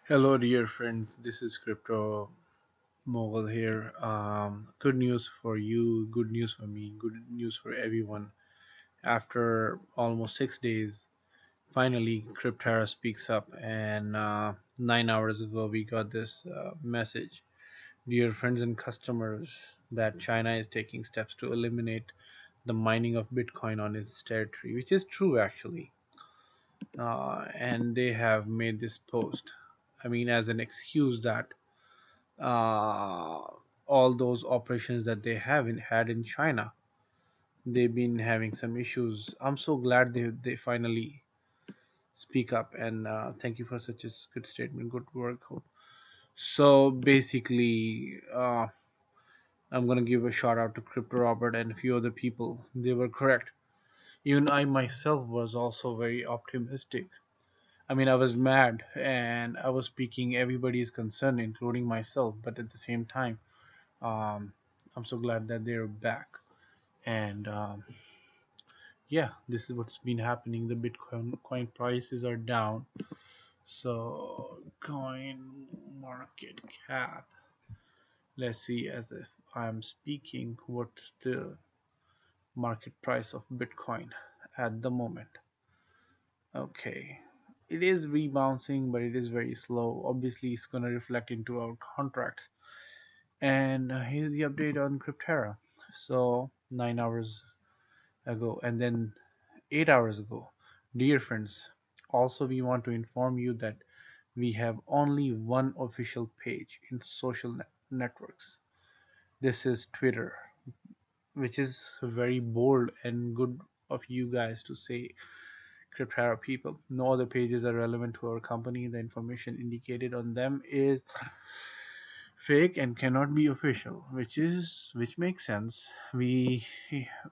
Hello, dear friends. This is Crypto Mogul here. Good news for you, good news for me, good news for everyone. After almost 6 days, finally Crypterra speaks up, and 9 hours ago we got this message. Dear friends and customers, that China is taking steps to eliminate the mining of Bitcoin on its territory, which is true actually. And they have made this post. I mean, as an excuse that uh, all those operations that they had in China. They've been having some issues. I'm so glad they finally speak up, and thank you for such a good statement. Good work. So basically, I'm gonna give a shout out to Crypto Robert and a few other people. They were correct. Even I myself was also very optimistic. I mean, I was mad and I was speaking everybody's concern, including myself. But at the same time, um, I'm so glad that they're back. And yeah, this is what's been happening. The Bitcoin coin prices are down. So coin market cap. Let's see, as if I'm speaking, what's the market price of Bitcoin at the moment? Okay. It is rebouncing, but it is very slow. Obviously, it's going to reflect into our contracts. And here's the update on Crypterra. So 9 hours ago, and then 8 hours ago. Dear friends, also we want to inform you that we have only one official page in social networks. This is Twitter, which is very bold and good of you guys to say, Cryptera people. No other pages are relevant to our company. The information indicated on them is fake and cannot be official, which makes sense. We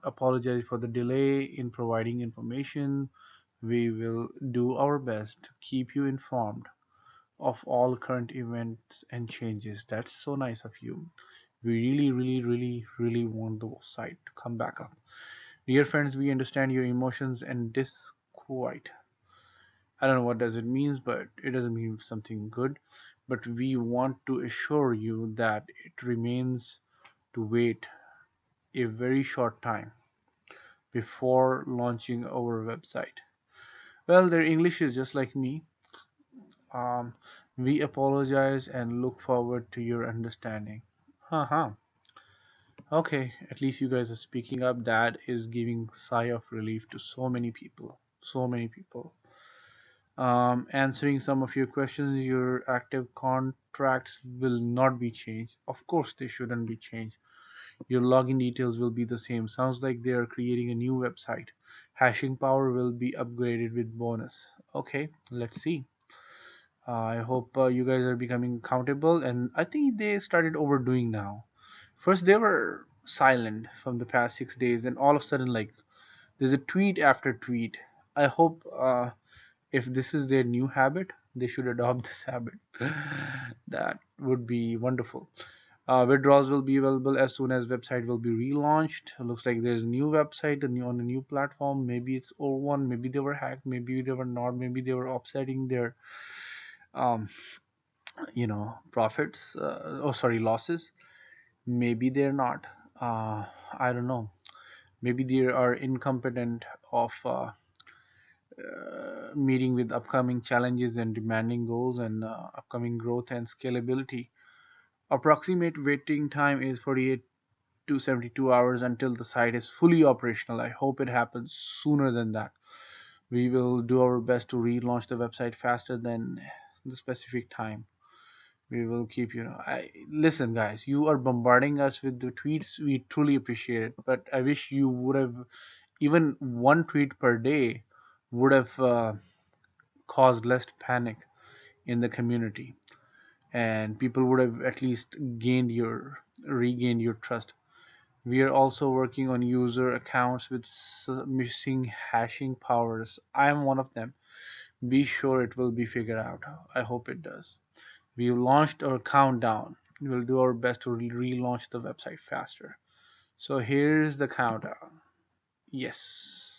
apologize for the delay in providing information. We will do our best to keep you informed of all current events and changes. That's so nice of you. We really want the site to come back up. Dear friends, we understand your emotions and disquiet. I don't know what does it means, but it doesn't mean something good. But we want to assure you that it remains to wait a very short time before launching our website. Well, their English is just like me. Um, we apologize and look forward to your understanding. Haha. Okay, at least you guys are speaking up. That is giving sigh of relief to so many people. So many people. Answering some of your questions, your active contracts will not be changed. Of course, they shouldn't be changed. Your login details will be the same. Sounds like they are creating a new website. Hashing power will be upgraded with bonus. Okay, let's see. I hope you guys are becoming accountable, and I think they started overdoing now. First, they were silent from the past 6 days, and all of a sudden, like, there's a tweet after tweet. I hope if this is their new habit, they should adopt this habit. That would be wonderful. Withdrawals will be available as soon as website will be relaunched. Looks like there's a new website on a new platform. Maybe it's old one. Maybe they were hacked. Maybe they were not. Maybe they were offsetting their um, profits. Oh, sorry, losses. Maybe they're not. I don't know. Maybe they are incompetent of meeting with upcoming challenges and demanding goals and upcoming growth and scalability. Approximate waiting time is 48 to 72 hours until the site is fully operational. I hope it happens sooner than that. We will do our best to relaunch the website faster than the specific time. We will keep I listen, guys, you are bombarding us with the tweets. We truly appreciate it, but I wish you would have even one tweet per day would have caused less panic in the community, and people would have at least regained your trust. We are also working on user accounts with missing hashing powers. I am one of them. Be sure it will be figured out. I hope it does. We've launched our countdown. We'll do our best to relaunch the website faster. So here's the countdown. Yes.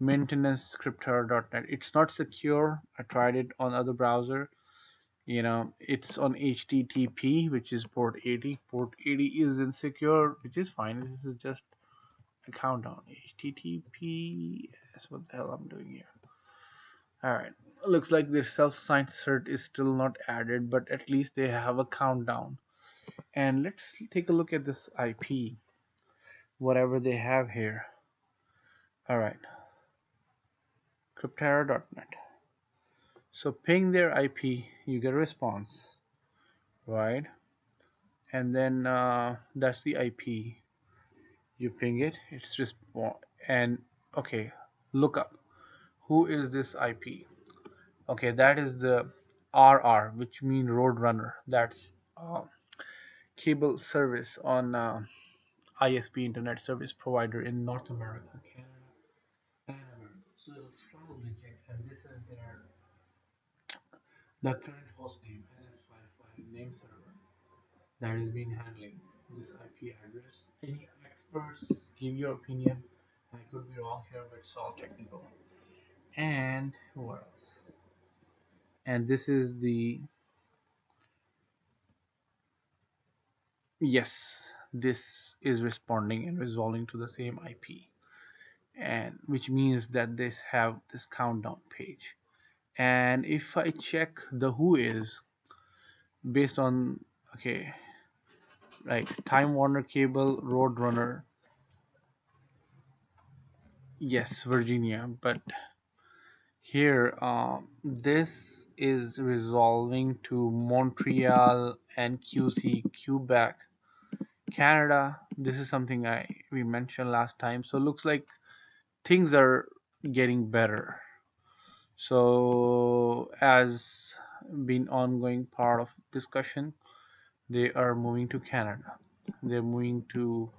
Maintenance Crypterra.net. It's not secure. I tried it on other browser. It's on HTTP, which is port 80. Port 80 is insecure, which is fine. This is just a countdown. HTTP. That's what the hell I'm doing here. All right. Looks like their self-signed cert is still not added, but at least they have a countdown. And let's take a look at this IP, whatever they have here. All right. Crypterra.net. So ping their IP, you get a response, right? And then that's the IP. You ping it, it's response. And okay, look up who is this IP. Okay, that is the RR, which means Roadrunner. That's cable service on ISP, internet service provider in North America, Canada, and America. So slowly check, and this is the current host name, NS55 name server that is being handling this IP address. Any experts give your opinion. I could be wrong here, but it's all technical. And what else? And this is the yes, this is responding and resolving to the same IP, and which means that this have this countdown page. And if I check the who is based on okay, right, Time Warner Cable Roadrunner, yes, Virginia, but here this is resolving to Montreal and QC Quebec, Canada. This is something I we mentioned last time. So looks like things are getting better. So as been ongoing part of discussion, they are moving to Canada. They're moving to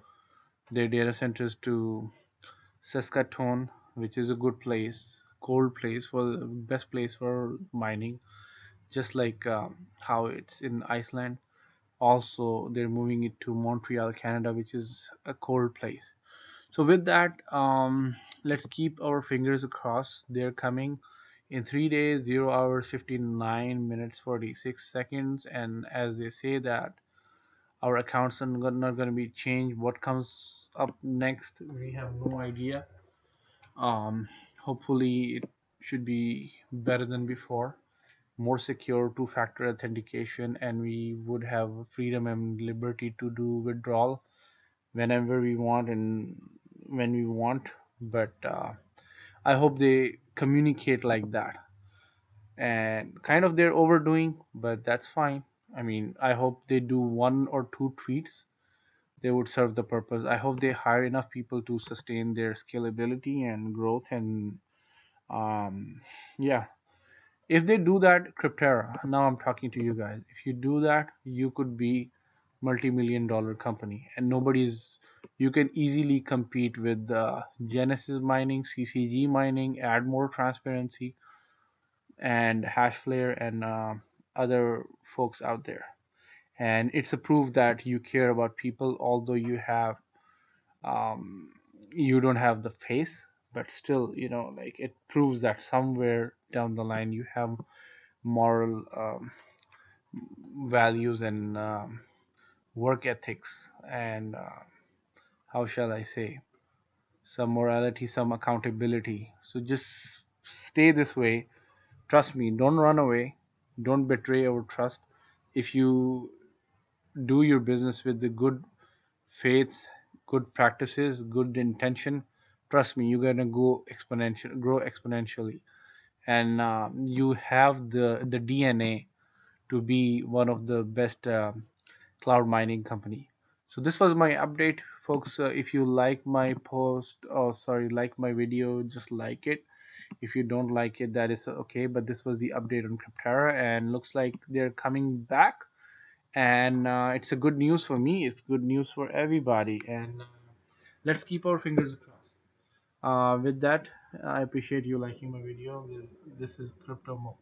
their data centers to Saskatoon, which is a good place, cold place for the best place for mining, just like how it's in Iceland. Also, they're moving it to Montreal, Canada, which is a cold place. So with that, let's keep our fingers crossed. They're coming in 3 days, 0 hours, 59 minutes, 46 seconds, and as they say that our accounts are not going to be changed. What comes up next, we have no idea. Hopefully, it should be better than before, more secure two-factor authentication, and we would have freedom and liberty to do withdrawal whenever we want and when we want. But I hope they communicate like that. And kind of they're overdoing, but that's fine. I mean, I hope they do one or two tweets. They would serve the purpose. I hope they hire enough people to sustain their scalability and growth. And yeah, if they do that, Crypterra, now I'm talking to you guys. If you do that, you could be multi-million-dollar company, and nobody's. You can easily compete with Genesis mining, CCG mining, add more transparency, and HashFlare and other folks out there. And it's a proof that you care about people, although um, you don't have the face, but still, like it proves that somewhere down the line you have moral values and work ethics and how shall I say, some morality, some accountability. So just stay this way. Trust me, don't run away, don't betray our trust. If you do your business with the good faith, good practices, good intention, trust me, you're gonna grow exponentially, and you have the DNA to be one of the best cloud mining company. So this was my update, folks. If you like my post, oh sorry, like my video, just like it. If you don't like it, that is okay. But this was the update on Crypterra, and looks like they're coming back. And it's a good news for me. It's good news for everybody. And let's keep our fingers crossed. With that, I appreciate you liking my video. This is Crypto Mo.